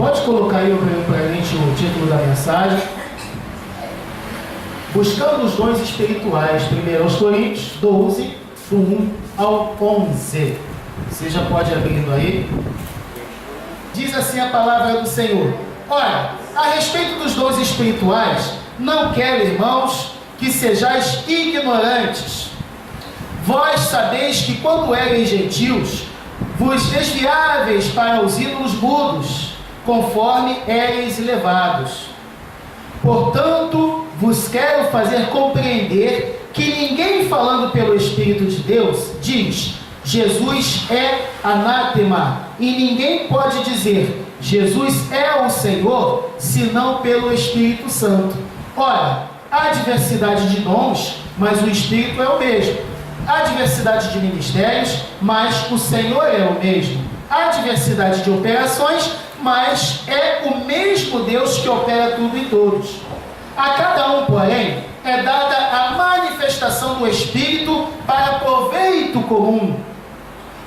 Pode colocar aí para a gente o título da mensagem. Buscando os dons espirituais. 1 Coríntios 12, do 1 ao 11. Você já pode abrindo aí. Diz assim a palavra do Senhor. Olha, a respeito dos dons espirituais, não quero, irmãos, que sejais ignorantes. Vós sabeis que quando ereis gentios, vos desviáveis para os ídolos mudos, conforme éreis levados. Portanto, vos quero fazer compreender que ninguém falando pelo Espírito de Deus diz, Jesus é anátema, e ninguém pode dizer, Jesus é o Senhor, senão pelo Espírito Santo. Ora, há diversidade de dons, mas o Espírito é o mesmo. Há diversidade de ministérios, mas o Senhor é o mesmo. Há diversidade de operações, mas é o mesmo Deus que opera tudo em todos. A cada um, porém, é dada a manifestação do Espírito para proveito comum.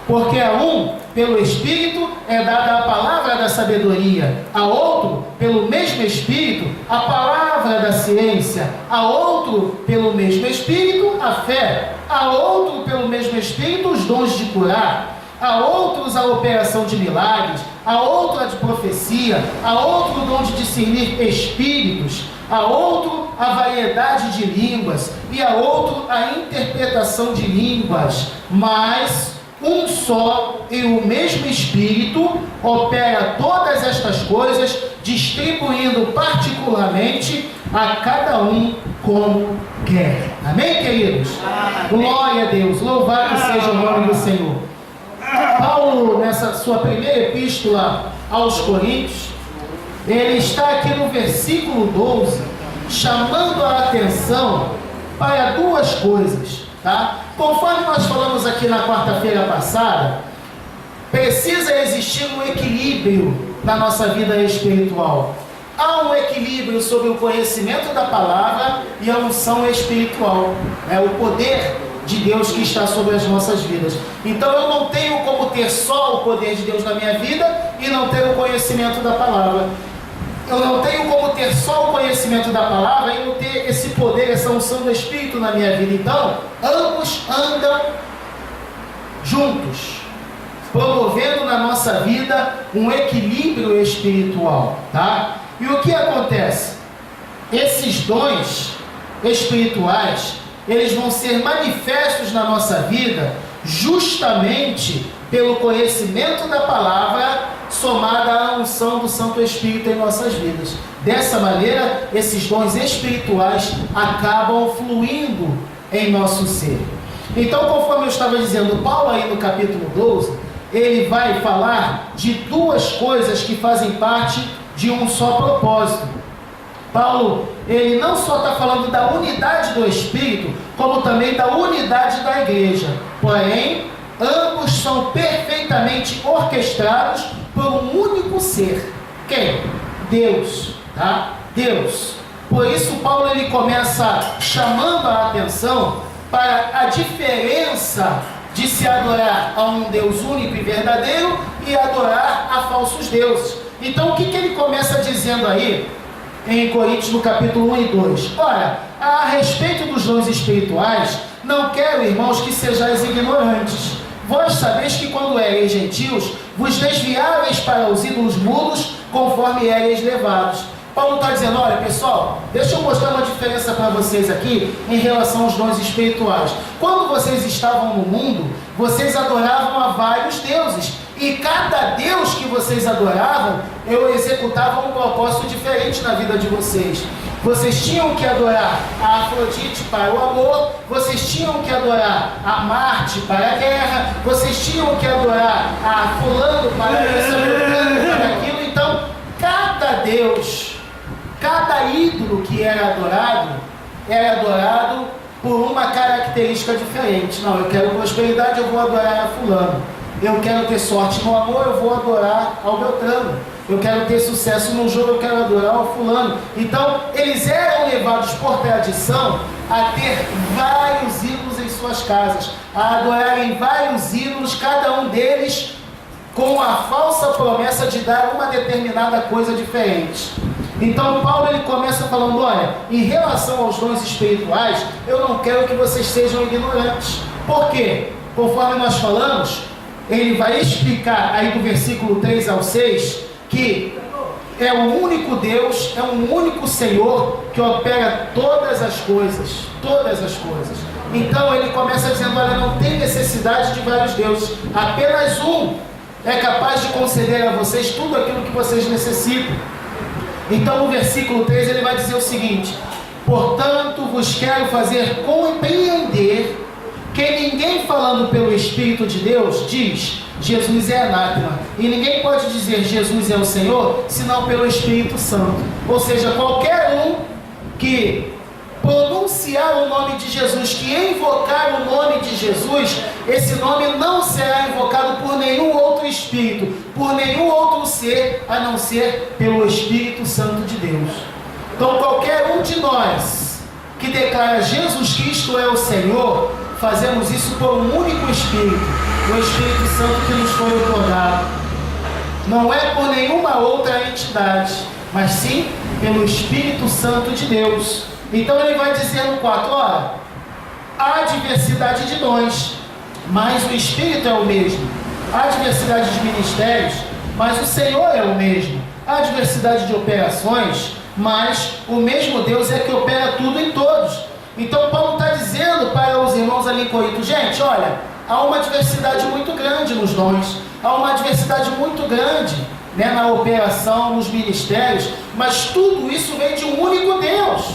Porque a um, pelo Espírito, é dada a palavra da sabedoria, a outro, pelo mesmo Espírito, a palavra da ciência, a outro, pelo mesmo Espírito, a fé, a outro, pelo mesmo Espírito, os dons de curar, a outros a operação de milagres, a outro a de profecia, a outro o dom de discernir espíritos, a outro a variedade de línguas, e a outro a interpretação de línguas, mas um só e o mesmo Espírito opera todas estas coisas, distribuindo particularmente a cada um como quer. Amém, queridos? Glória a Deus, louvado seja o nome do Senhor. Paulo, nessa sua primeira epístola aos Coríntios, ele está aqui no versículo 12, chamando a atenção para duas coisas, tá? Conforme nós falamos aqui na quarta-feira passada, precisa existir um equilíbrio na nossa vida espiritual. Há um equilíbrio sobre o conhecimento da palavra e a unção espiritual. É o poder de Deus que está sobre as nossas vidas. Então eu não tenho como ter só o poder de Deus na minha vida e não ter o conhecimento da palavra. Eu não tenho como ter só o conhecimento da palavra e não ter esse poder, essa unção do Espírito na minha vida. Então, ambos andam juntos, promovendo na nossa vida um equilíbrio espiritual, tá? E o que acontece? Esses dons espirituais, eles vão ser manifestos na nossa vida justamente pelo conhecimento da palavra somada à unção do Santo Espírito em nossas vidas. Dessa maneira, esses dons espirituais acabam fluindo em nosso ser. Então, conforme eu estava dizendo, Paulo aí no capítulo 12, ele vai falar de duas coisas que fazem parte de um só propósito. Paulo, ele não só está falando da unidade do Espírito, como também da unidade da igreja. Porém, ambos são perfeitamente orquestrados por um único ser. Quem? Deus, tá? Deus. Por isso Paulo ele começa chamando a atenção para a diferença de se adorar a um Deus único e verdadeiro e adorar a falsos deuses. Então o que ele começa dizendo aí em Coríntios no capítulo 1 e 2? Olha, a respeito dos dons espirituais, não quero, irmãos, que sejais ignorantes. Vós sabeis que quando ereis gentios, vos desviáveis para os ídolos mudos, conforme éreis levados. Paulo está dizendo, olha pessoal, deixa eu mostrar uma diferença para vocês aqui em relação aos dons espirituais. Quando vocês estavam no mundo, vocês adoravam a vários deuses. E cada Deus que vocês adoravam, eu executava um propósito diferente na vida de vocês. Vocês tinham que adorar a Afrodite para o amor, vocês tinham que adorar a Marte para a guerra, vocês tinham que adorar a fulano para isso, para aquilo. Então, cada Deus, cada ídolo que era adorado por uma característica diferente. Não, eu quero prosperidade, eu vou adorar a fulano. Eu quero ter sorte no amor, eu vou adorar ao Beltrano. Eu quero ter sucesso no jogo, eu quero adorar ao fulano. Então, eles eram levados por tradição a ter vários ídolos em suas casas, a adorarem vários ídolos, cada um deles com a falsa promessa de dar uma determinada coisa diferente. Então Paulo ele começa falando, olha, em relação aos dons espirituais, eu não quero que vocês sejam ignorantes. Por quê? Conforme nós falamos, ele vai explicar aí do versículo 3 ao 6, que é o único Deus, é um único Senhor que opera todas as coisas, todas as coisas. Então ele começa dizendo, olha, não tem necessidade de vários deuses, apenas um é capaz de conceder a vocês tudo aquilo que vocês necessitam. Então no versículo 3 ele vai dizer o seguinte, portanto vos quero fazer compreender que ninguém falando pelo Espírito de Deus diz, Jesus é anátema. E ninguém pode dizer Jesus é o Senhor, senão pelo Espírito Santo. Ou seja, qualquer um que pronunciar o nome de Jesus, que invocar o nome de Jesus, esse nome não será invocado por nenhum outro Espírito, por nenhum outro ser, a não ser pelo Espírito Santo de Deus. Então qualquer um de nós que declara Jesus Cristo é o Senhor, fazemos isso por um único Espírito, o Espírito Santo que nos foi otorgado. Não é por nenhuma outra entidade, mas sim pelo Espírito Santo de Deus. Então ele vai dizer no 4, olha, há diversidade de dons, mas o Espírito é o mesmo. Há diversidade de ministérios, mas o Senhor é o mesmo. Há diversidade de operações, mas o mesmo Deus é que opera tudo em todos. Então Paulo está dizendo para os irmãos ali em Corinto, gente, olha, há uma diversidade muito grande nos dons, há uma diversidade muito grande, né, na operação, nos ministérios, mas tudo isso vem de um único Deus,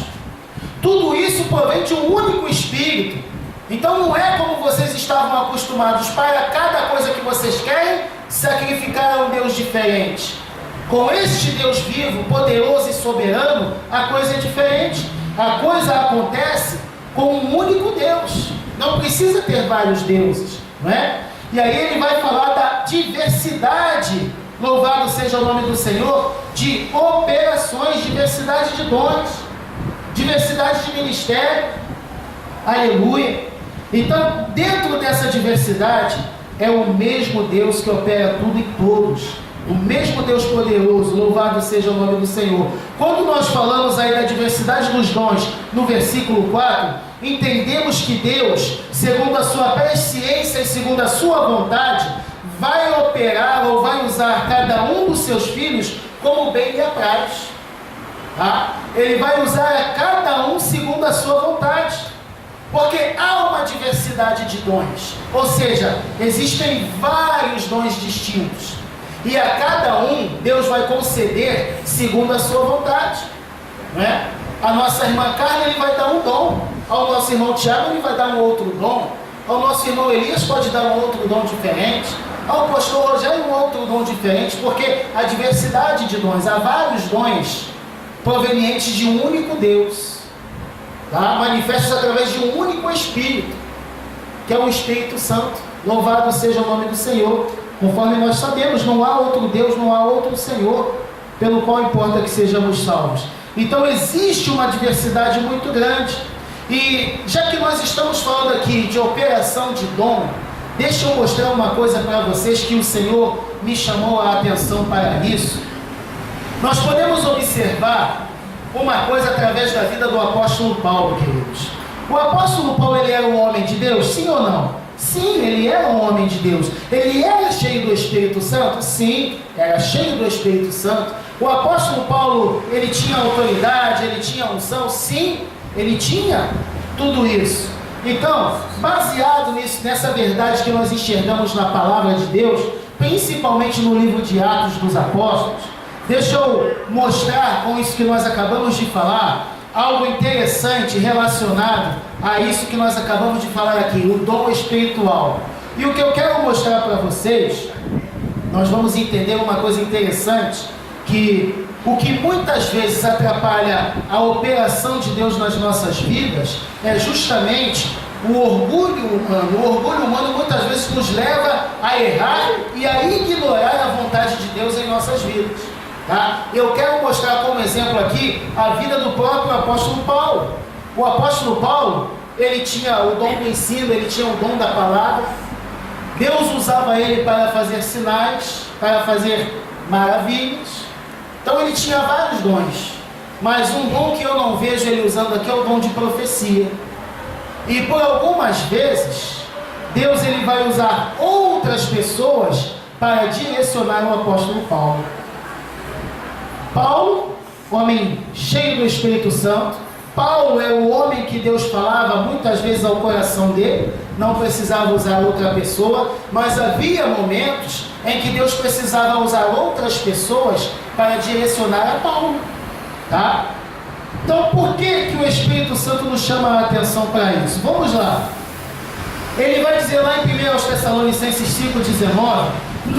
tudo isso provém de um único Espírito. Então não é como vocês estavam acostumados, para cada coisa que vocês querem, sacrificar a um Deus diferente. Com este Deus vivo, poderoso e soberano, a coisa é diferente. A coisa acontece com um único Deus. Não precisa ter vários deuses, não é? E aí ele vai falar da diversidade, louvado seja o nome do Senhor, de operações, diversidade de dons, diversidade de ministério. Aleluia. Então, dentro dessa diversidade, é o mesmo Deus que opera tudo em todos. O mesmo Deus poderoso, louvado seja o nome do Senhor. Quando nós falamos aí da diversidade dos dons, no versículo 4, entendemos que Deus, segundo a sua presciência e segundo a sua vontade, vai operar ou vai usar cada um dos seus filhos como bem lhe apraz. Tá? Ele vai usar a cada um segundo a sua vontade. Porque há uma diversidade de dons. Ou seja, existem vários dons distintos. E a cada um, Deus vai conceder segundo a sua vontade. Não é? A nossa irmã Carla, ele vai dar um dom. Ao nosso irmão Tiago, ele vai dar um outro dom. Ao nosso irmão Elias, pode dar um outro dom diferente. Ao pastor Rogério, um outro dom diferente. Porque a diversidade de dons, há vários dons provenientes de um único Deus. Tá? Manifestos através de um único Espírito, que é o Espírito Santo. Louvado seja o nome do Senhor. Conforme nós sabemos, não há outro Deus, não há outro Senhor, pelo qual importa que sejamos salvos. Então existe uma diversidade muito grande. E já que nós estamos falando aqui de operação de dom, deixa eu mostrar uma coisa para vocês que o Senhor me chamou a atenção para isso. Nós podemos observar uma coisa através da vida do apóstolo Paulo, queridos. O apóstolo Paulo, ele era um homem de Deus, sim ou não? Sim, ele era um homem de Deus. Ele era cheio do Espírito Santo? Sim, era cheio do Espírito Santo. O apóstolo Paulo, ele tinha autoridade, ele tinha unção? Sim, ele tinha tudo isso. Então, baseado nisso, nessa verdade que nós enxergamos na palavra de Deus, principalmente no livro de Atos dos Apóstolos, deixa eu mostrar com isso que nós acabamos de falar, algo interessante relacionado a isso que nós acabamos de falar aqui, o dom espiritual. E o que eu quero mostrar para vocês, nós vamos entender uma coisa interessante, que o que muitas vezes atrapalha a operação de Deus nas nossas vidas é justamente o orgulho humano. O orgulho humano muitas vezes nos leva a errar e a ignorar a vontade de Deus em nossas vidas. Tá? Eu quero mostrar como exemplo aqui a vida do próprio apóstolo Paulo. O apóstolo Paulo, ele tinha o dom do ensino, ele tinha o dom da palavra, Deus usava ele para fazer sinais, para fazer maravilhas. Então ele tinha vários dons, mas um dom que eu não vejo ele usando aqui é o dom de profecia. E por algumas vezes Deus ele vai usar outras pessoas para direcionar o apóstolo Paulo. Paulo, homem cheio do Espírito Santo. Paulo é o homem que Deus falava muitas vezes ao coração dele, não precisava usar outra pessoa, mas havia momentos em que Deus precisava usar outras pessoas para direcionar a Paulo, tá? Então por que o Espírito Santo nos chama a atenção para isso? Vamos lá. Ele vai dizer lá em 1 Tessalonicenses 5,19: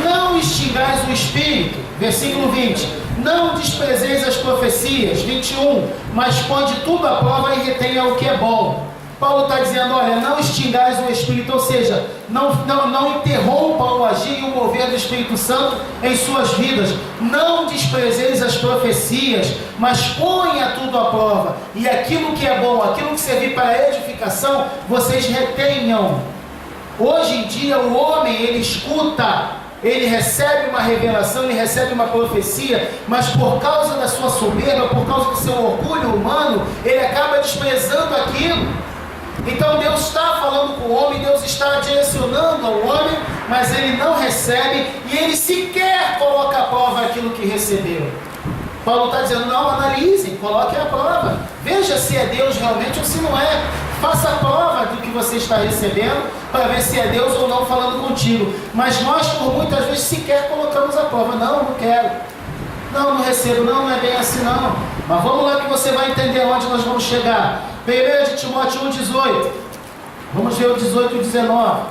não extingais o Espírito, versículo 20, não desprezeis as profecias, 21, mas põe de tudo à prova e retenha o que é bom. Paulo está dizendo, olha, não extingais o Espírito, ou seja, não interrompa o agir e o mover do Espírito Santo em suas vidas. Não desprezeis as profecias, mas ponha tudo à prova. E aquilo que é bom, aquilo que servir para a edificação, vocês retenham. Hoje em dia o homem, ele escuta, ele recebe uma revelação, ele recebe uma profecia, mas por causa da sua soberba, por causa do seu orgulho humano, ele acaba desprezando aquilo. Então Deus está falando com o homem, Deus está direcionando ao homem, mas ele não recebe e ele sequer coloca à prova aquilo que recebeu. Paulo está dizendo, não, analisem, coloquem à prova, veja se é Deus realmente ou se não é. Faça a prova do que você está recebendo para ver se é Deus ou não falando contigo. Mas nós, por muitas vezes, sequer colocamos a prova. Não quero. Não recebo. Não é bem assim não. Mas vamos lá que você vai entender onde nós vamos chegar. 1 Timóteo 1,18. Vamos ver o 18 e o 19.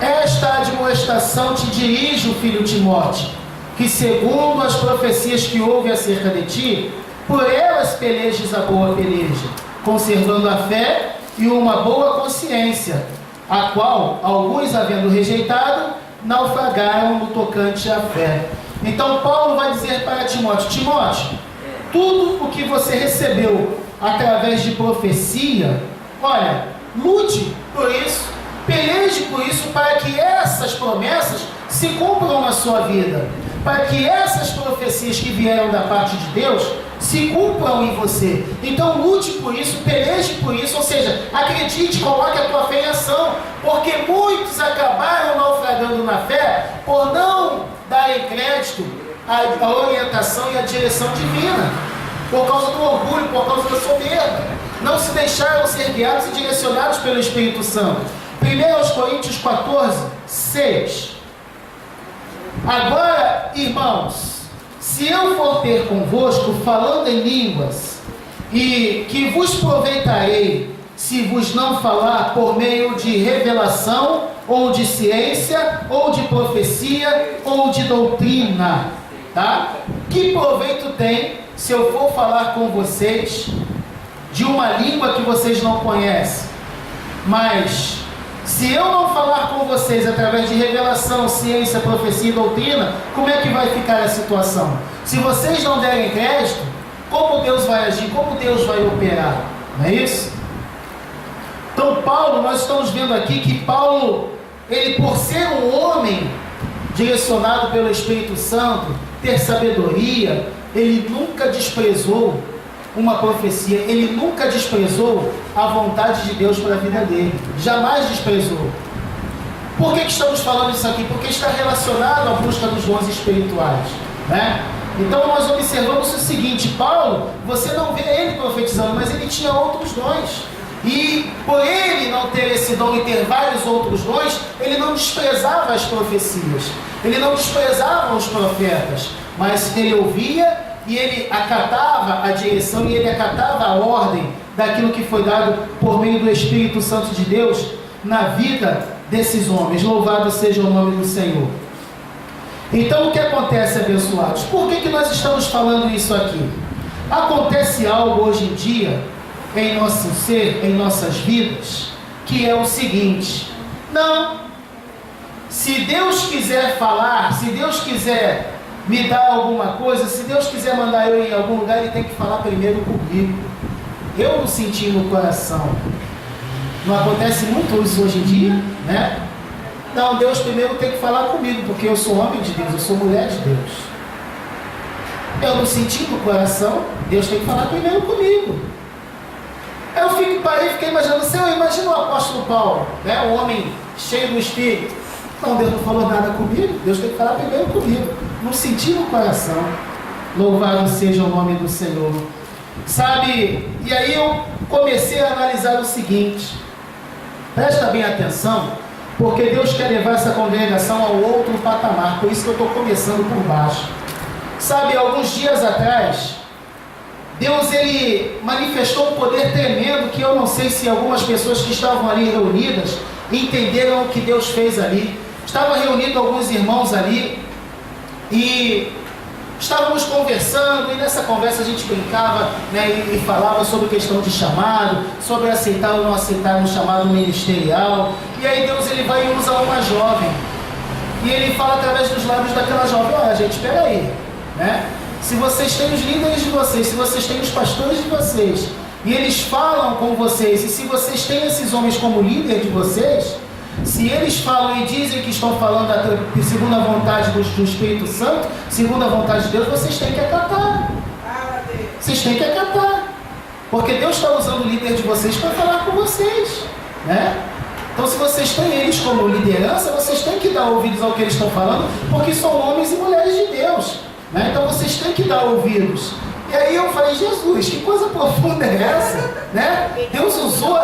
Esta admoestação te dirige, filho Timóteo, que segundo as profecias que houve acerca de ti, por elas pelejes a boa peleja, conservando a fé e uma boa consciência, a qual alguns, havendo rejeitado, naufragaram no tocante à fé. Então Paulo vai dizer para Timóteo, Timóteo, tudo o que você recebeu através de profecia, olha, lute por isso, peleje por isso, para que essas promessas se cumpram na sua vida, para que essas profecias que vieram da parte de Deus se cumpram em você. Então lute por isso, peleje por isso, ou seja, acredite, coloque a tua fé em ação, porque muitos acabaram naufragando na fé por não darem crédito à orientação e à direção divina, por causa do orgulho, por causa da soberba, não se deixaram ser guiados e direcionados pelo Espírito Santo. 1 Coríntios 14, 6. Agora, irmãos, se eu for ter convosco falando em línguas, e que vos aproveitarei se vos não falar por meio de revelação, ou de ciência, ou de profecia, ou de doutrina, tá? Que proveito tem se eu for falar com vocês de uma língua que vocês não conhecem? Mas se eu não falar com vocês através de revelação, ciência, profecia e doutrina, como é que vai ficar a situação? Se vocês não derem crédito, como Deus vai agir? Como Deus vai operar? Não é isso? Então Paulo, nós estamos vendo aqui que Paulo, ele por ser um homem direcionado pelo Espírito Santo, ter sabedoria, ele nunca desprezou uma profecia, ele nunca desprezou a vontade de Deus para a vida dele, jamais desprezou. Por que estamos falando isso aqui? Porque está relacionado à busca dos dons espirituais, né? Então nós observamos o seguinte, Paulo, você não vê ele profetizando, mas ele tinha outros dons, e por ele não ter esse dom e ter vários outros dons, ele não desprezava as profecias, ele não desprezava os profetas, mas ele ouvia e ele acatava a direção e ele acatava a ordem daquilo que foi dado por meio do Espírito Santo de Deus na vida desses homens. Louvado seja o nome do Senhor. Então o que acontece, abençoados? Por que nós estamos falando isso aqui? Acontece algo hoje em dia em nosso ser, em nossas vidas, que é o seguinte: não, se Deus quiser falar, se Deus quiser me dar alguma coisa, se Deus quiser mandar eu ir em algum lugar, Ele tem que falar primeiro comigo. Eu não senti no coração. Não acontece muito isso hoje em dia, né? Não, Deus primeiro tem que falar comigo, porque eu sou homem de Deus, eu sou mulher de Deus. Eu não senti no coração, Deus tem que falar primeiro comigo. Eu fiquei imaginando, Senhor, imagina o apóstolo Paulo, né, um homem cheio do Espírito. Não, Deus não falou nada comigo, Deus tem que falar primeiro comigo. Não senti no coração. Louvado seja o nome do Senhor. Sabe, e aí eu comecei a analisar o seguinte, presta bem atenção, porque Deus quer levar essa congregação ao outro patamar, por isso que eu estou começando por baixo. Sabe, alguns dias atrás, Deus ele manifestou um poder tremendo, que eu não sei se algumas pessoas que estavam ali reunidas entenderam o que Deus fez ali. Estava reunido alguns irmãos ali, e estávamos conversando, e nessa conversa a gente brincava, né, e falava sobre questão de chamado, sobre aceitar ou não aceitar um chamado ministerial. E aí Deus ele vai e usa uma jovem, e ele fala através dos lábios daquela jovem: olha gente, espera aí, né? Se vocês têm os líderes de vocês, se vocês têm os pastores de vocês, e eles falam com vocês, e se vocês têm esses homens como líder de vocês, se eles falam e dizem que estão falando segundo a vontade do Espírito Santo, segundo a vontade de Deus, vocês têm que acatar. Vocês têm que acatar. Porque Deus está usando o líder de vocês para falar com vocês, né? Então, se vocês têm eles como liderança, vocês têm que dar ouvidos ao que eles estão falando, porque são homens e mulheres de Deus, né? Então, vocês têm que dar ouvidos. E aí eu falei: Jesus, que coisa profunda é essa, né? Deus usou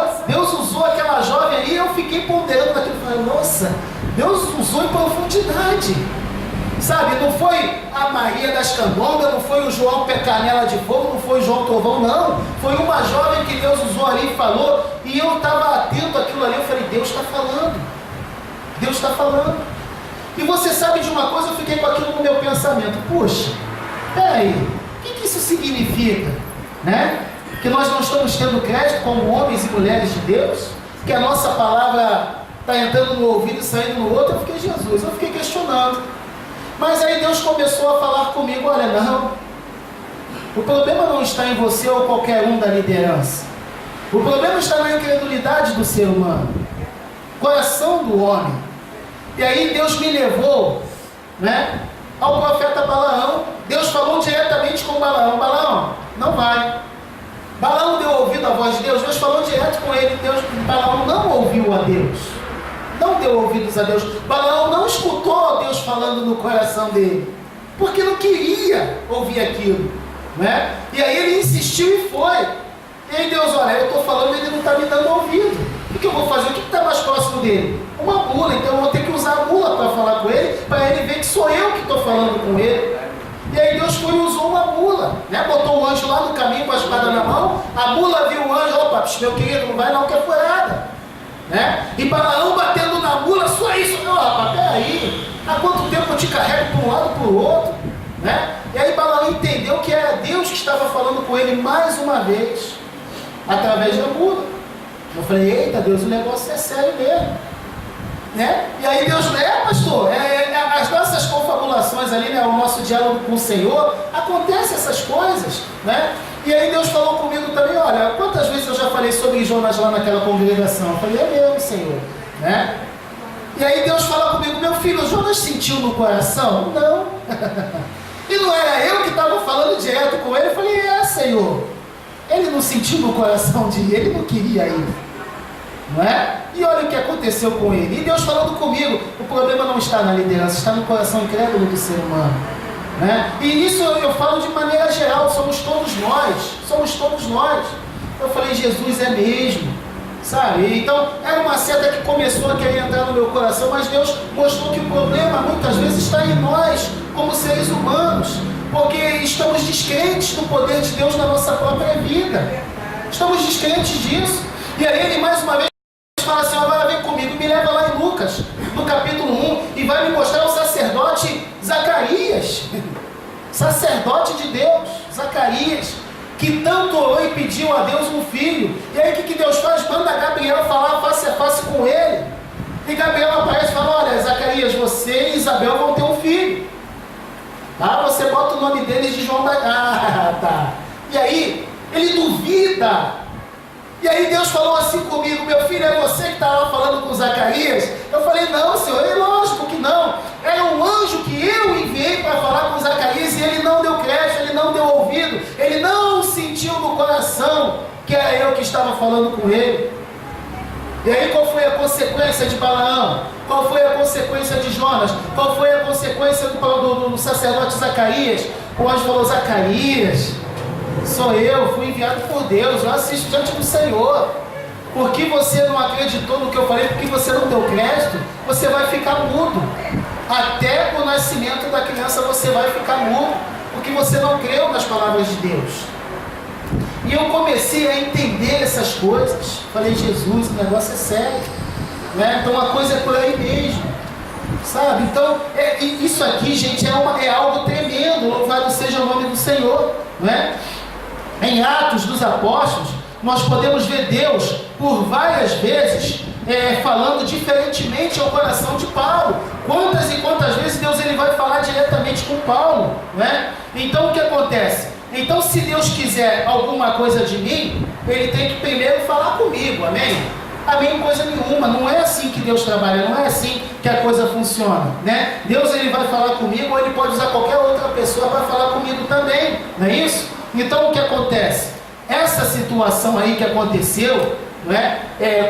aquela jovem ali, e eu fiquei ponderando naquilo, falei: nossa, Deus usou em profundidade, sabe? Não foi a Maria das Candombas, não foi o João Canela de Fogo, não foi o João Trovão, não. Foi uma jovem que Deus usou ali e falou, e eu estava atento àquilo ali, eu falei: Deus está falando, Deus está falando. E você sabe de uma coisa, eu fiquei com aquilo no meu pensamento: puxa, peraí, o que isso significa, né? Que nós não estamos tendo crédito como homens e mulheres de Deus? Que a nossa palavra está entrando no ouvido e saindo no outro? Eu fiquei: Jesus, eu fiquei questionando. Mas aí Deus começou a falar comigo: olha, não, o problema não está em você ou qualquer um da liderança. O problema está na incredulidade do ser humano, coração do homem. E aí Deus me levou, né, ao profeta Balaão. Deus falou diretamente com Balaão: Balaão, não vai. Balaão deu ouvido à voz de Deus, Deus falou direto com ele. Balaão não ouviu a Deus, não deu ouvidos a Deus. Balaão não escutou Deus falando no coração dele, porque não queria ouvir aquilo, né? E aí ele insistiu e foi. E aí Deus: olha, eu estou falando e ele não está me dando ouvido. O que eu vou fazer? O que está mais próximo dele? Uma mula. Então eu vou ter que usar a mula para falar com ele, para ele ver que sou eu que estou falando com ele. E aí Deus foi e usou uma mula, né? Botou o anjo lá no caminho com a espada na mão. A mula viu o anjo: opa, meu querido, não vai não, que é furada, né? E Balaão batendo na mula: só isso. Opa, peraí, há quanto tempo eu te carrego para um lado para o outro, né? E aí Balaão entendeu que era Deus que estava falando com ele mais uma vez, através da mula. Eu falei: eita Deus, o negócio é sério mesmo, né? E aí Deus: pastor, as nossas confabulações ali, né, o nosso diálogo com o Senhor, acontecem essas coisas, né? E aí Deus falou comigo também: olha, quantas vezes eu já falei sobre Jonas lá naquela congregação? Eu falei: é mesmo, Senhor, né? E aí Deus fala comigo: meu filho, Jonas sentiu no coração? Não. E não era eu que estava falando direto com ele? Eu falei: Senhor, ele não sentiu no coração de ir, ele não queria ir, não é? E olha o que aconteceu com ele. E Deus falando comigo: o problema não está na liderança, está no coração incrédulo do ser humano, né? E isso eu falo de maneira geral, somos todos nós. Eu falei: Jesus, é mesmo, sabe? Então era uma seta que começou a querer entrar no meu coração, mas Deus mostrou que o problema muitas vezes está em nós, como seres humanos, porque estamos descrentes do poder de Deus na nossa própria vida. Estamos descrentes disso. E aí ele mais uma vez fala assim: agora vem comigo, me leva lá em Lucas, no capítulo 1, e vai me mostrar o sacerdote Zacarias, sacerdote de Deus, Zacarias, que tanto orou e pediu a Deus um filho. E aí o que Deus faz? Manda Gabriel falar face a face com ele. E Gabriel aparece e fala: olha, Zacarias, você e Isabel vão ter um filho, tá? Você bota o nome deles de João da... tá. E aí ele duvida E aí Deus falou assim comigo: meu filho, é você que estava falando com Zacarias? Eu falei: não, Senhor. É lógico que não. Era um anjo que eu enviei para falar com Zacarias, e ele não deu crédito, ele não deu ouvido, ele não sentiu no coração que era eu que estava falando com ele. E aí qual foi a consequência de Balaão? Qual foi a consequência de Jonas? Qual foi a consequência do sacerdote Zacarias? O anjo falou: Zacarias, sou eu, fui enviado por Deus, eu assisto diante do Senhor. Porque você não acreditou no que eu falei, porque você não deu crédito, você vai ficar mudo. Até o nascimento da criança você vai ficar mudo, porque você não creu nas palavras de Deus. E eu comecei a entender essas coisas. Falei: Jesus, o negócio é sério, né? Então a coisa é por aí mesmo, sabe? Então isso aqui, gente, é algo tremendo. Louvado seja o nome do Senhor, né? Em Atos dos Apóstolos, nós podemos ver Deus por várias vezes falando diferentemente ao coração de Paulo. Quantas e quantas vezes Deus ele vai falar diretamente com Paulo, né? Então o que acontece? Então, se Deus quiser alguma coisa de mim, ele tem que primeiro falar comigo, amém? Amém, coisa nenhuma. Não é assim que Deus trabalha, não é assim que a coisa funciona, né? Deus ele vai falar comigo, ou ele pode usar qualquer outra pessoa para falar comigo também, não é isso? Então o que acontece? Essa situação aí que aconteceu, né,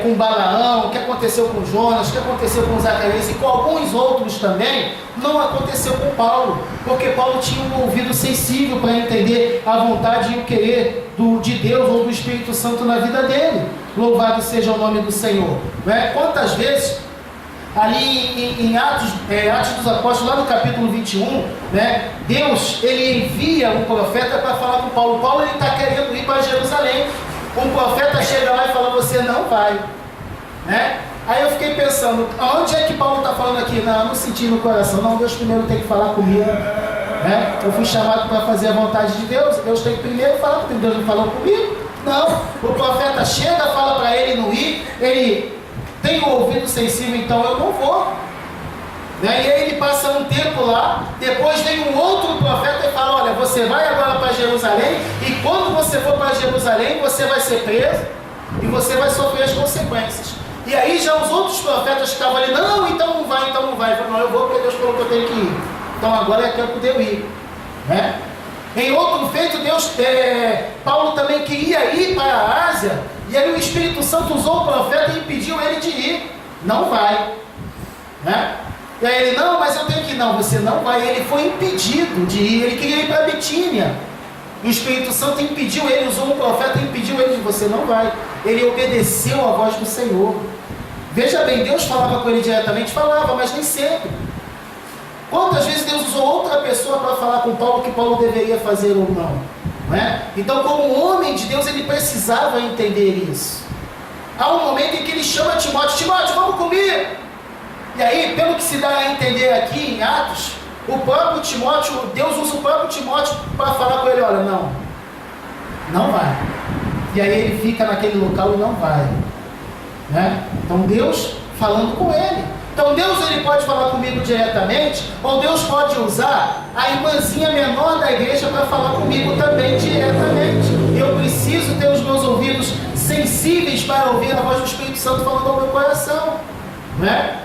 com Balaão, o que aconteceu com Jonas, o que aconteceu com Zacarias e com alguns outros também, não aconteceu com Paulo, porque Paulo tinha um ouvido sensível para entender a vontade e o querer de Deus ou do Espírito Santo na vida dele. Louvado seja o nome do Senhor, né? Quantas vezes ali em Atos dos Apóstolos, lá no capítulo 21, né, Deus ele envia um profeta para falar com Paulo. Paulo ele está querendo ir para Jerusalém. Um profeta chega lá e fala: você não vai, né? Aí eu fiquei pensando: onde é que Paulo está falando aqui? Não, eu não senti no coração. Não, Deus primeiro tem que falar comigo, né? Eu fui chamado para fazer a vontade de Deus. Deus tem que primeiro falar comigo. Deus não falou comigo? Não. O profeta chega, fala para ele não ir. Ele tem o ouvido sensível, então eu não vou, né? E aí ele passa um tempo lá. Depois vem um outro profeta e fala: olha, você vai agora para Jerusalém, e quando você for para Jerusalém, você vai ser preso e você vai sofrer as consequências. E aí já os outros profetas que estavam ali: não, então não vai, então não vai. Eu falo: não, eu vou porque Deus falou que eu tenho que ir. Então agora é tempo de eu ir, né? Em outro feito, Paulo também queria ir para a Ásia, e aí o Espírito Santo usou o profeta e impediu ele de ir. Não vai, né? E aí ele: não, mas eu tenho que ir. Não, você não vai. Ele foi impedido de ir. Ele queria ir para Bitínia. O Espírito Santo impediu ele, usou um profeta e impediu ele de: você não vai. Ele obedeceu a voz do Senhor. Veja bem, Deus falava com ele diretamente? Falava, mas nem sempre. Quantas vezes Deus usou outra pessoa para falar com Paulo que Paulo deveria fazer ou não, né? Então, como homem de Deus, ele precisava entender isso. Há um momento em que ele chama Timóteo: Timóteo, vamos comigo. E aí, pelo que se dá a entender aqui em Atos, o próprio Timóteo, Deus usa o próprio Timóteo para falar com ele: olha, não vai. E aí ele fica naquele local e não vai, né? Então Deus falando com ele. Então Deus ele pode falar comigo diretamente, ou Deus pode usar a irmãzinha menor da igreja para falar comigo também diretamente. Eu preciso ter os meus ouvidos sensíveis para ouvir a voz do Espírito Santo falando ao meu coração, né?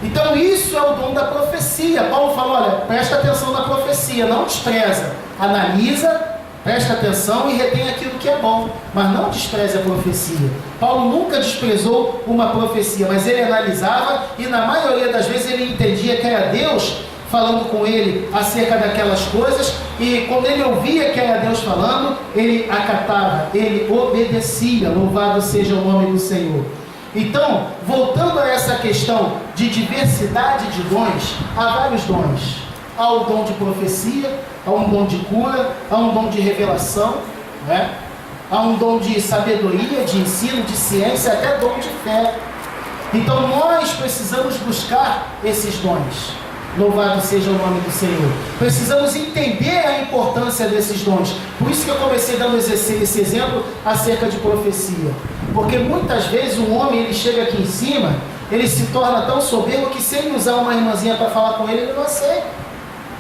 Então isso é o dom da profecia. Paulo falou: olha, presta atenção na profecia, não despreza, analisa, presta atenção e retém aquilo que é bom, mas não despreze a profecia. Paulo nunca desprezou uma profecia, mas ele analisava e na maioria das vezes ele entendia que era Deus falando com ele acerca daquelas coisas, e quando ele ouvia que era Deus falando, ele acatava, ele obedecia. Louvado seja o nome do Senhor. Então, voltando a essa questão de diversidade de dons, há vários dons. Há o dom de profecia, há um dom de cura, há um dom de revelação, né? Há um dom de sabedoria, de ensino, de ciência, até dom de fé. Então nós precisamos buscar esses dons. Louvado seja o nome do Senhor. Precisamos entender a importância desses dons. Por isso que eu comecei dando esse exemplo acerca de profecia. Porque muitas vezes um homem ele chega aqui em cima, ele se torna tão soberbo que se ele usar uma irmãzinha para falar com ele não aceita.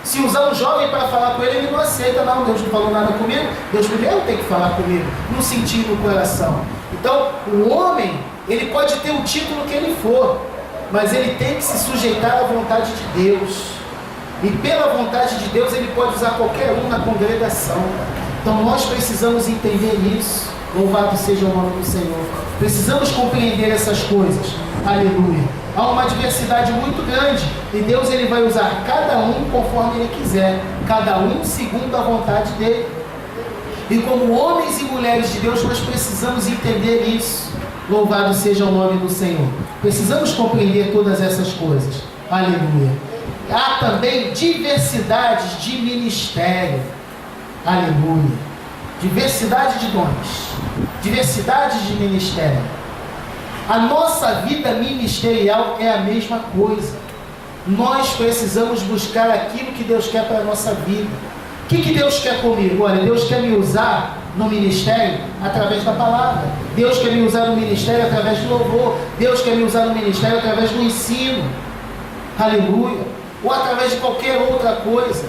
Se usar um jovem para falar com ele não aceita. Não, Deus não falou nada comigo. Deus primeiro tem que falar comigo, no sentir no coração. Então, o homem, ele pode ter o título que ele for, mas ele tem que se sujeitar à vontade de Deus. E pela vontade de Deus, ele pode usar qualquer um na congregação. Então, nós precisamos entender isso. Louvado seja o nome do Senhor. Precisamos compreender essas coisas. Aleluia. Há uma diversidade muito grande. E Deus, ele vai usar cada um conforme ele quiser. Cada um segundo a vontade dele. E como homens e mulheres de Deus, nós precisamos entender isso. Louvado seja o nome do Senhor. Precisamos compreender todas essas coisas. Aleluia. Há também diversidades de ministério. Aleluia. Diversidade de dons. Diversidade de ministério. A nossa vida ministerial é a mesma coisa. Nós precisamos buscar aquilo que Deus quer para a nossa vida. O que Deus quer comigo? Olha, Deus quer me usar no ministério através da palavra. Deus quer me usar no ministério através do louvor. Deus quer me usar no ministério através do ensino. Aleluia. Ou através de qualquer outra coisa.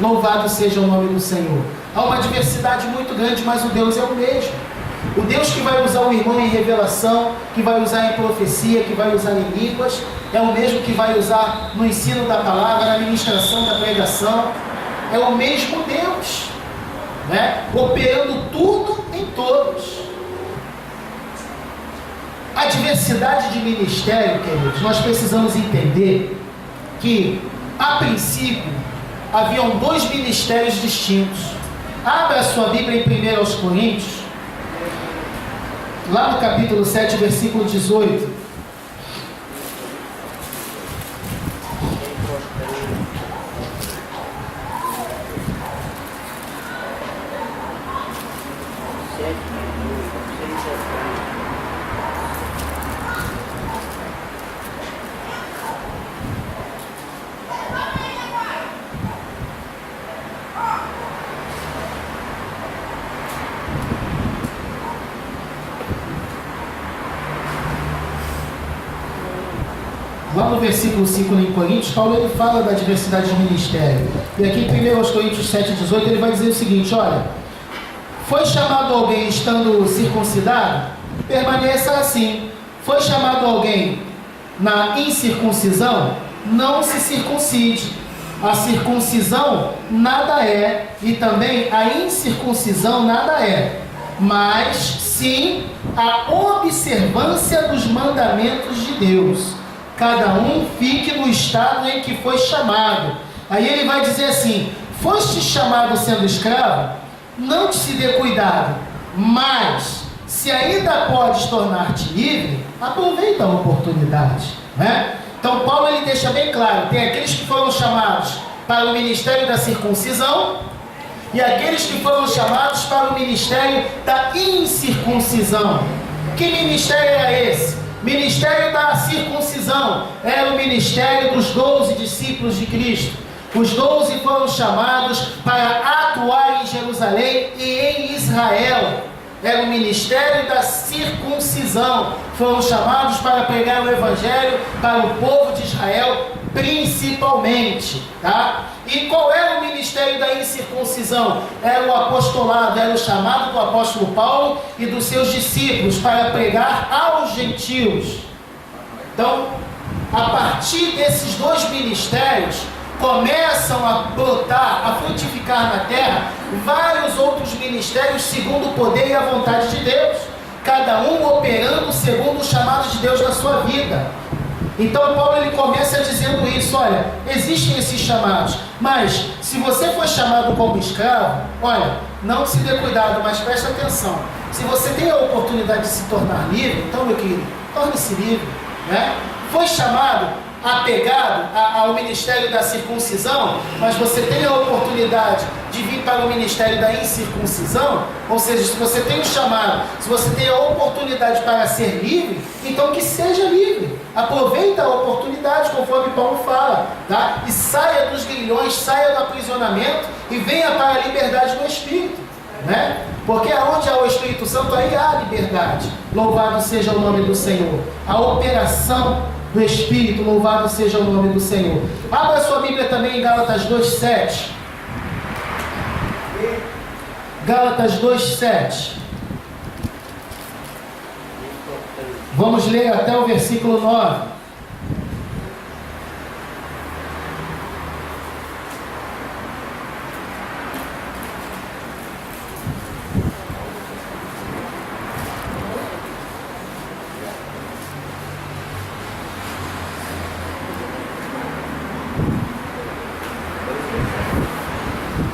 Louvado seja o nome do Senhor. Há uma diversidade muito grande, mas o Deus é o mesmo. O Deus que vai usar o irmão em revelação, que vai usar em profecia, que vai usar em línguas, é o mesmo que vai usar no ensino da palavra, na ministração da pregação. É o mesmo Deus, né? Operando tudo em todos. A diversidade de ministério, queridos, nós precisamos entender que, a princípio, haviam dois ministérios distintos. Abra a sua Bíblia em 1 aos Coríntios, lá no capítulo 7, versículo 18. Lá no versículo 5 em Coríntios, Paulo ele fala da diversidade de ministério. E aqui em 1 Coríntios 7,18 ele vai dizer o seguinte: olha, foi chamado alguém estando circuncidado? Permaneça assim. Foi chamado alguém na incircuncisão? Não se circuncide. A circuncisão nada é, e também a incircuncisão nada é, mas sim a observância dos mandamentos de Deus. Cada um fique no estado em que foi chamado. Aí ele vai dizer assim: foste chamado sendo escravo? Não te se dê cuidado, mas se ainda podes tornar-te livre, aproveita a oportunidade, né? Então Paulo ele deixa bem claro: tem aqueles que foram chamados para o ministério da circuncisão e aqueles que foram chamados para o ministério da incircuncisão. Que ministério era esse? Ministério da circuncisão era o ministério dos 12 discípulos de Cristo. Os 12 foram chamados para atuar em Jerusalém e em Israel. Era o ministério da circuncisão. Foram chamados para pregar o evangelho para o povo de Israel, principalmente, tá? E qual era o ministério da incircuncisão? Era o apostolado, era o chamado do apóstolo Paulo e dos seus discípulos para pregar aos gentios. Então, a partir desses dois ministérios, começam a brotar, a frutificar na terra vários outros ministérios segundo o poder e a vontade de Deus, cada um operando segundo o chamado de Deus na sua vida. Então Paulo ele começa dizendo isso: olha, existem esses chamados, mas se você for chamado como escravo, olha, não se dê cuidado, mas preste atenção. Se você tem a oportunidade de se tornar livre, então, meu querido, torne-se livre, né? Foi chamado, apegado ao ministério da circuncisão, mas você tem a oportunidade de vir para o ministério da incircuncisão, ou seja, se você tem o chamado, se você tem a oportunidade para ser livre, então que seja livre. Aproveita a oportunidade, conforme Paulo fala, tá? E saia dos grilhões, saia do aprisionamento e venha para a liberdade do Espírito, né? Porque aonde há o Espírito Santo, aí há liberdade. Louvado seja o nome do Senhor. A operação do Espírito, louvado seja o nome do Senhor. Abra sua Bíblia também em Gálatas 2,7. Gálatas 2,7. Vamos ler até o versículo 9.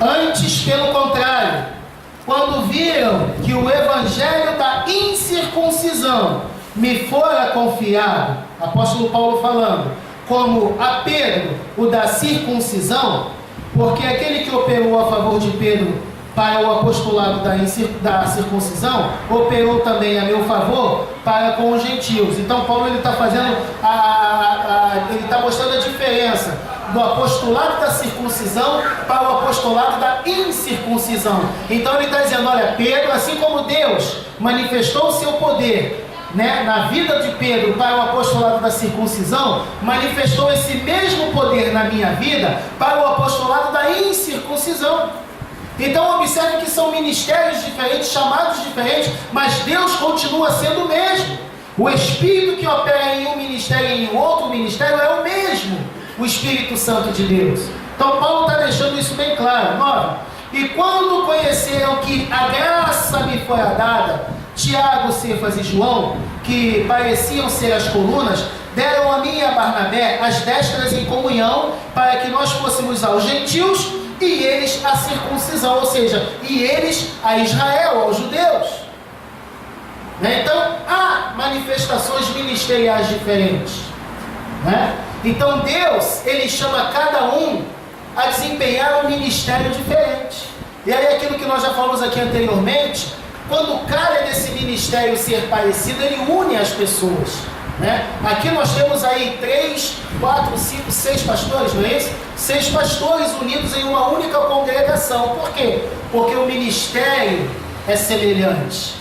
Antes, pelo contrário, quando viram que o evangelho da incircuncisão me fora confiado, apóstolo Paulo falando, como a Pedro o da circuncisão, porque aquele que operou a favor de Pedro para o apostolado da circuncisão, operou também a meu favor para com os gentios. Então Paulo está fazendo ele está mostrando a diferença do apostolado da circuncisão para o apostolado da incircuncisão. Então ele está dizendo, olha, Pedro, assim como Deus manifestou o seu poder, né, na vida de Pedro para o apostolado da circuncisão, manifestou esse mesmo poder na minha vida para o apostolado da incircuncisão. Então observe que são ministérios diferentes, chamados diferentes, mas Deus continua sendo o mesmo. O Espírito que opera em um ministério e em outro ministério é o mesmo, o Espírito Santo de Deus. Então Paulo está deixando isso bem claro. 9. E quando conheceram que a graça me foi dada, Tiago, Cefas e João, que pareciam ser as colunas, deram a mim e a Barnabé as destras em comunhão, para que nós fôssemos aos gentios e eles a circuncisão, ou seja, e eles a Israel, aos judeus. Então há manifestações ministeriais diferentes, né? Então Deus, Ele chama cada um a desempenhar um ministério diferente. E aí aquilo que nós já falamos aqui anteriormente, quando calha desse ministério ser parecido, ele une as pessoas, né? Aqui nós temos aí 3, 4, 5, 6 pastores, não é isso? 6 pastores unidos em uma única congregação. Por quê? Porque o ministério é semelhante.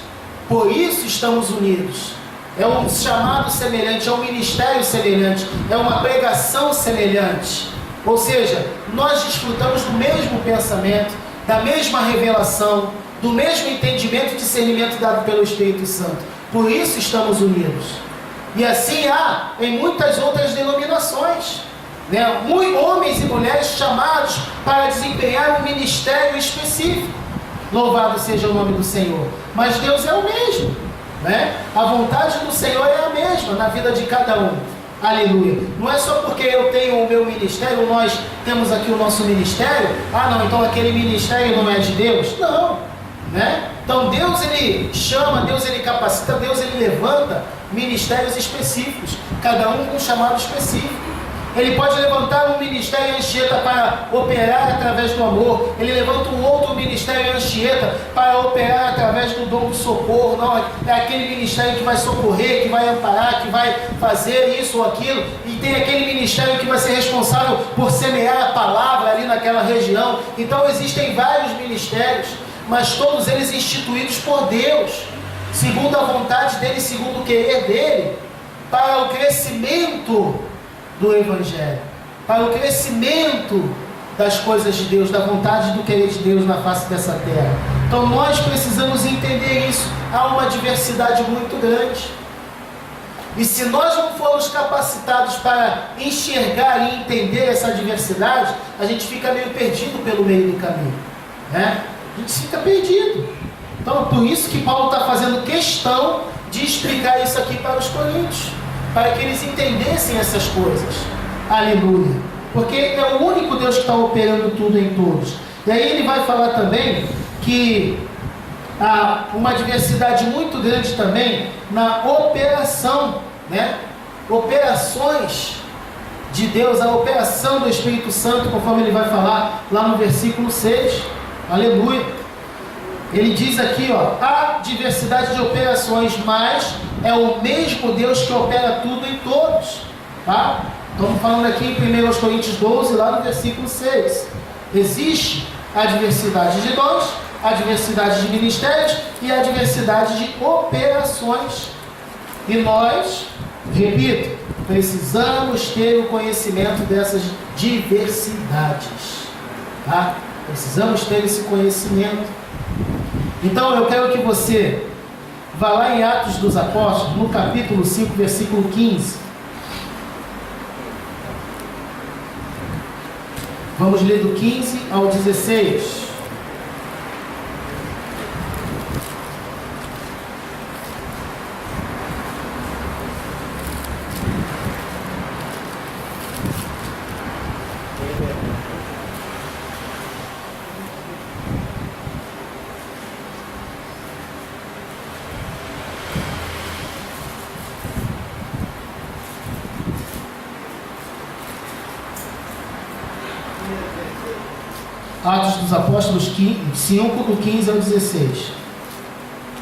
Por isso estamos unidos. É um chamado semelhante, é um ministério semelhante, é uma pregação semelhante. Ou seja, nós desfrutamos do mesmo pensamento, da mesma revelação, do mesmo entendimento e discernimento dado pelo Espírito Santo. Por isso estamos unidos. E assim há em muitas outras denominações, né? Homens e mulheres chamados para desempenhar um ministério específico. Louvado seja o nome do Senhor. Mas Deus é o mesmo, né? A vontade do Senhor é a mesma na vida de cada um. Aleluia. Não é só porque eu tenho o meu ministério, nós temos aqui o nosso ministério, não, então aquele ministério não é de Deus. Não, né? Então Deus, Ele chama, Deus, Ele capacita, Deus, Ele levanta ministérios específicos, cada um com um chamado específico. Ele pode levantar um ministério em Anchieta para operar através do amor. Ele levanta um outro ministério em Anchieta para operar através do dom do socorro. Não, é aquele ministério que vai socorrer, que vai amparar, que vai fazer isso ou aquilo. E tem aquele ministério que vai ser responsável por semear a palavra ali naquela região. Então existem vários ministérios, mas todos eles instituídos por Deus, segundo a vontade dEle, segundo o querer dEle, para o crescimento do Evangelho, para o crescimento das coisas de Deus, da vontade do querer de Deus na face dessa terra. Então nós precisamos entender isso. Há uma diversidade muito grande. E se nós não formos capacitados para enxergar e entender essa diversidade, a gente fica meio perdido pelo meio do caminho, né? A gente fica perdido. Então por isso que Paulo está fazendo questão de explicar isso aqui para os coríntios, para que eles entendessem essas coisas. Aleluia. Porque é o único Deus que está operando tudo em todos. E aí ele vai falar também que há uma diversidade muito grande também na operação, né? Operações de Deus, a operação do Espírito Santo, conforme ele vai falar lá no versículo 6. Aleluia. Ele diz aqui, há diversidade de operações, mas é o mesmo Deus que opera tudo em todos, tá? Estamos falando aqui em 1 Coríntios 12, lá no versículo 6. Existe a diversidade de dons, a diversidade de ministérios e a diversidade de operações. E nós, repito, precisamos ter o conhecimento dessas diversidades, tá? Precisamos ter esse conhecimento. Então eu quero que você Vá lá em Atos dos Apóstolos, no capítulo 5, versículo 15. Vamos ler do 15 ao 16. Atos dos Apóstolos 5, do 15 ao 16.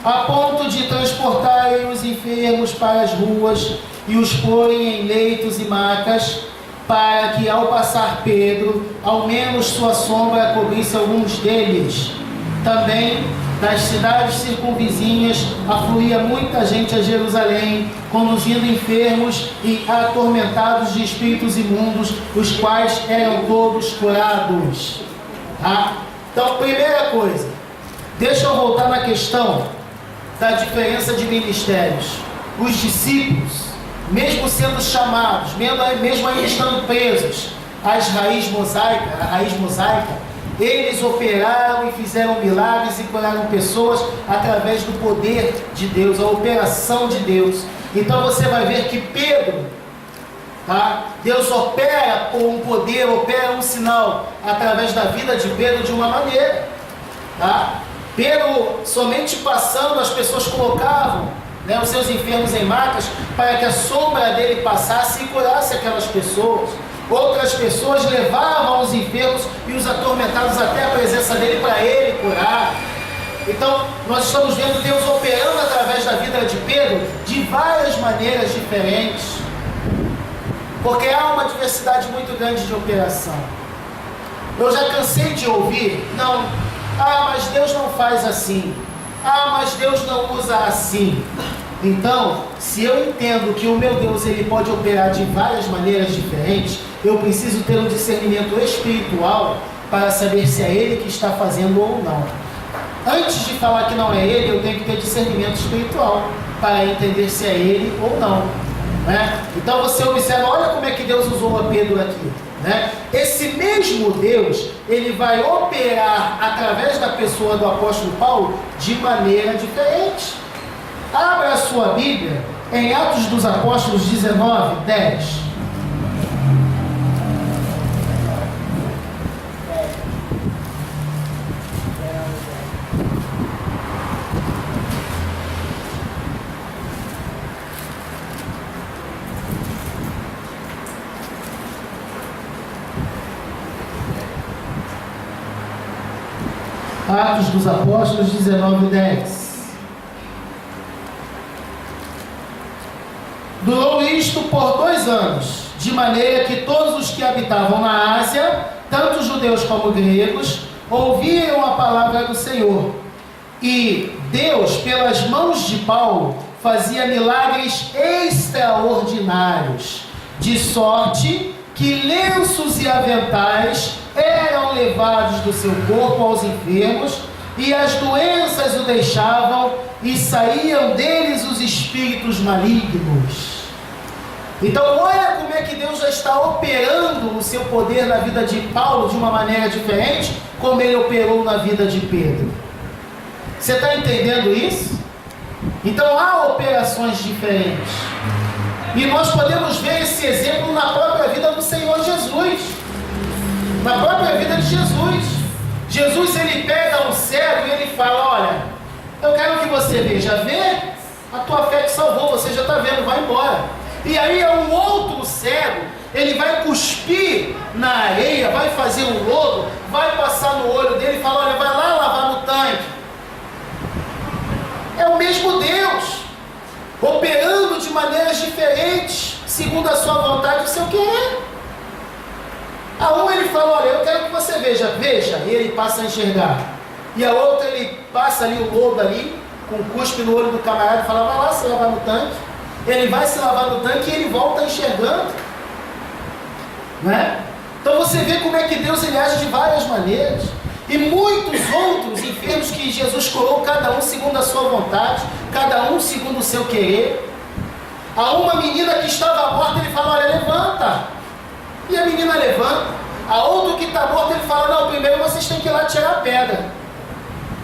A ponto de transportarem os enfermos para as ruas e os porem em leitos e macas, para que ao passar Pedro, ao menos sua sombra cobrisse alguns deles. Também das cidades circunvizinhas afluía muita gente a Jerusalém, conduzindo enfermos e atormentados de espíritos imundos, os quais eram todos curados. Então, primeira coisa, deixa eu voltar na questão da diferença de ministérios. Os discípulos, mesmo sendo chamados, mesmo ainda estando presos a raiz mosaica, eles operaram e fizeram milagres e curaram pessoas através do poder de Deus, a operação de Deus. Então você vai ver que Pedro, Deus opera com um poder, opera um sinal através da vida de Pedro de uma maneira. Pedro, somente passando, as pessoas colocavam os seus enfermos em macas para que a sombra dele passasse e curasse aquelas pessoas. Outras pessoas levavam os enfermos e os atormentados até a presença dele para ele curar. Então, nós estamos vendo Deus operando através da vida de Pedro de várias maneiras diferentes. Porque há uma diversidade muito grande de operação. Eu já cansei de ouvir, mas Deus não faz assim. Mas Deus não usa assim. Então, se eu entendo que o meu Deus ele pode operar de várias maneiras diferentes, eu preciso ter um discernimento espiritual para saber se é Ele que está fazendo ou não. Antes de falar que não é Ele, eu tenho que ter discernimento espiritual para entender se é Ele ou não. Então você observa, olha como é que Deus usou a Pedro aqui. Esse mesmo Deus, ele vai operar através da pessoa do apóstolo Paulo de maneira diferente. Abra a sua Bíblia em Atos dos Apóstolos 19, 10. Atos dos Apóstolos 19, 10. Durou isto por 2 anos, de maneira que todos os que habitavam na Ásia, tanto judeus como gregos, ouviram a palavra do Senhor. E Deus, pelas mãos de Paulo, fazia milagres extraordinários, de sorte que lenços e aventais eram levados do seu corpo aos enfermos, e as doenças o deixavam, e saíam deles os espíritos malignos. Então olha como é que Deus já está operando o seu poder na vida de Paulo de uma maneira diferente, como ele operou na vida de Pedro. Você está entendendo isso? Então há operações diferentes. E nós podemos ver esse exemplo na própria vida do Senhor Jesus. Na própria vida de Jesus. Jesus, ele pega um cego e ele fala, olha, eu quero que você veja, a tua fé te salvou, você já está vendo, vai embora. E aí um outro cego, ele vai cuspir na areia, vai fazer um lodo, vai passar no olho dele e fala, olha, vai lá lavar no tanque. É o mesmo Deus, operando de maneiras diferentes, segundo a sua vontade e o seu querer. A um ele fala, olha, eu quero que você veja, e ele passa a enxergar. E a outra ele passa ali o lodo ali, com cuspe no olho do camarada e fala, vai lá se lavar no tanque. Ele vai se lavar no tanque e ele volta enxergando. Então você vê como é que Deus ele age de várias maneiras. E muitos outros doentes, enfermos que Jesus curou, cada um segundo a sua vontade, cada um segundo o seu querer. A uma menina que estava morta, ele fala, olha, levanta. E a menina levanta. A outro que está morto, ele fala, não, primeiro vocês têm que ir lá tirar a pedra.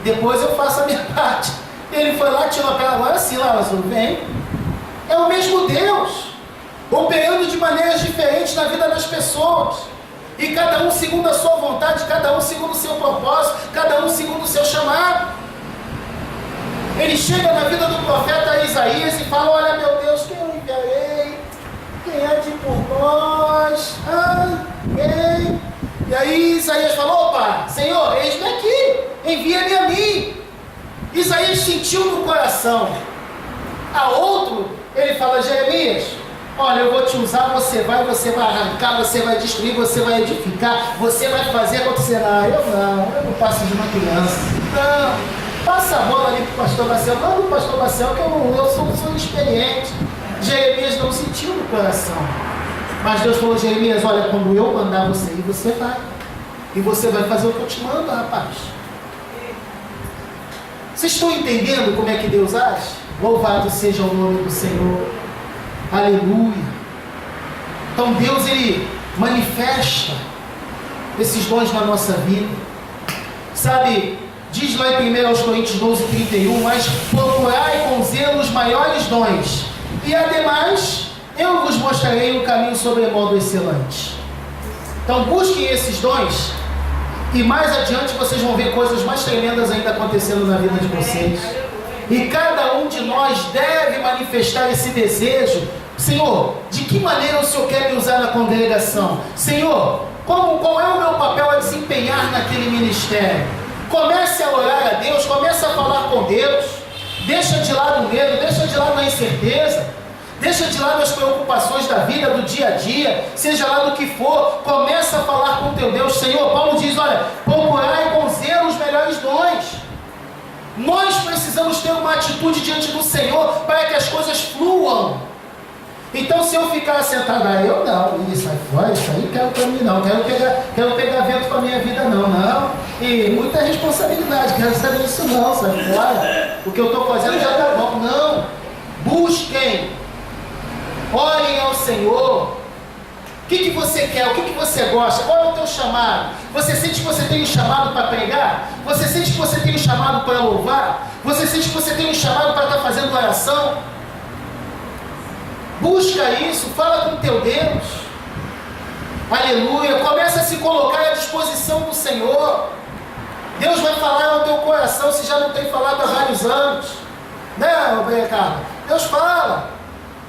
Depois eu faço a minha parte. Ele foi lá, tirou a pedra, agora sim, Lázaro, vem. É o mesmo Deus, operando de maneiras diferentes na vida das pessoas. E cada um segundo a sua vontade, cada um segundo o seu propósito, cada um segundo o seu chamado. Ele chega na vida do profeta Isaías e fala, olha meu Deus, quem eu enviarei? Quem há de ir por nós? Quem? E aí Isaías falou, opa, Senhor, eis-me aqui, envia-me a mim. Isaías sentiu no coração. A outro, ele fala, Jeremias, olha, eu vou te usar, você vai arrancar, você vai destruir, você vai edificar, você vai fazer acontecer. Eu não passo de uma criança. Não. Passa a bola ali para o pastor Marcel. Manda o pastor Marcel, que eu sou inexperiente. Jeremias não sentiu no coração. Mas Deus falou, Jeremias, olha, quando eu mandar você ir, você vai. E você vai fazer o que eu te mando, rapaz. Vocês estão entendendo como é que Deus age? Louvado seja o nome do Senhor. Aleluia. Então Deus, Ele manifesta esses dons na nossa vida. Sabe, diz lá em 1 Coríntios 12:31, mas procurai com zelo os maiores dons, e ademais eu vos mostrarei um caminho sobremodo excelente. Então busquem esses dons, e mais adiante vocês vão ver coisas mais tremendas ainda acontecendo na vida de vocês. E cada um de nós deve manifestar esse desejo. Senhor, de que maneira o Senhor quer me usar na congregação? Senhor, qual é o meu papel a desempenhar naquele ministério? Comece a orar a Deus, comece a falar com Deus. Deixa de lado o medo, deixa de lado a incerteza, deixa de lado as preocupações da vida, do dia a dia, seja lá do que for. Começa a falar com o teu Deus. Senhor, Paulo diz, olha, procurai com zelo os melhores dons. Nós precisamos ter uma atitude diante do Senhor para que as coisas fluam. Então, se eu ficar sentado, eu não, isso aí fora, isso aí quero para mim não, quero pegar vento para a minha vida não, e muita responsabilidade, quero saber disso não, sai fora, o que eu estou fazendo já está bom. Não, busquem, orem ao Senhor. O que você quer? O que você gosta? Qual é o teu chamado? Você sente que você tem um chamado para pregar? Você sente que você tem um chamado para louvar? Você sente que você tem um chamado para estar fazendo oração? Busca isso, fala com teu Deus. Aleluia. Começa a se colocar à disposição do Senhor. Deus vai falar ao teu coração, se já não tem falado há vários anos. Né, Ricardo? Deus fala.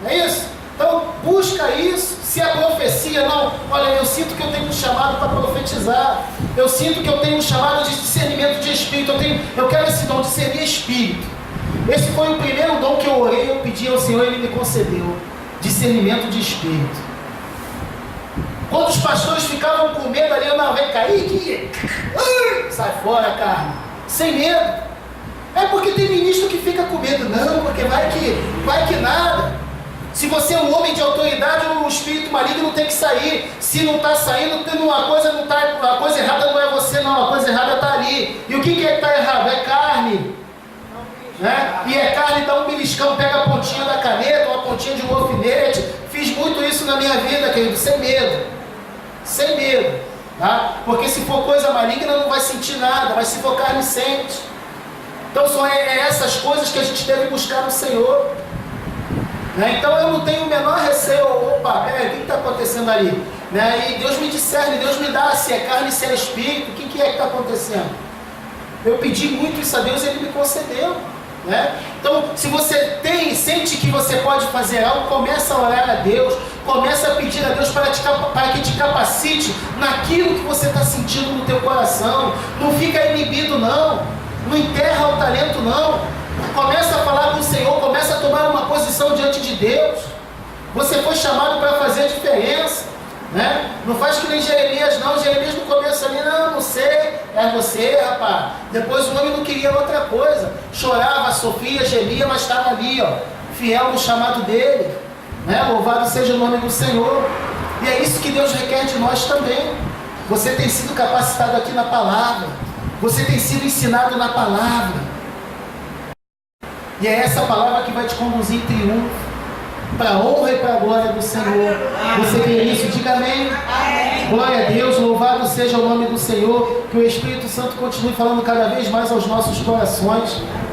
Não é isso? Então, busca isso. Se é profecia, não. Olha, eu sinto que eu tenho um chamado para profetizar. Eu sinto que eu tenho um chamado de discernimento de espírito. Eu quero esse dom de discernir espírito. Esse foi o primeiro dom que eu orei, eu pedi ao Senhor e Ele me concedeu. Discernimento de espírito. Quando os pastores ficavam com medo ali, não, vai cair aqui. Sai fora, carne. Sem medo. É porque tem ministro que fica com medo. Não, porque vai que nada. Se você é um homem de autoridade, o espírito maligno tem que sair. Se não está saindo, uma coisa errada não é você, não. A coisa errada está ali. E o que é que está errado? É carne. Né? E é carne, dá um beliscão, pega a pontinha da caneta, uma pontinha de um alfinete. Fiz muito isso na minha vida, querido, sem medo. Sem medo. Tá? Porque se for coisa maligna, não vai sentir nada. Mas se for carne, sente. Então são essas coisas que a gente deve buscar no Senhor. Né? Então eu não tenho o menor receio. Opa, o que está acontecendo ali? Né? E Deus me discerne, Deus me dá se é carne, se é espírito. O que é que está acontecendo? Eu pedi muito isso a Deus e Ele me concedeu. Né? Então, se você sente que você pode fazer algo, começa a orar a Deus, começa a pedir a Deus para que te capacite naquilo que você está sentindo no teu coração. Não fica inibido não enterra o talento não. Começa a falar com o Senhor, começa a tomar uma posição diante de Deus. Você foi chamado para fazer a diferença, né? Não faz que nem Jeremias não. Jeremias no começo ali, não sei, é você, rapaz. Depois o homem não queria outra coisa, chorava, sofria, gemia, mas estava ali, ó, fiel no chamado dele, né? Louvado seja o nome do Senhor. E é isso que Deus requer de nós também. Você tem sido capacitado aqui na palavra, Você tem sido ensinado na palavra. E é essa palavra que vai te conduzir em triunfo, para a honra e para a glória do Senhor. Você crê nisso? Diga amém. Glória a Deus, louvado seja o nome do Senhor. Que o Espírito Santo continue falando cada vez mais aos nossos corações.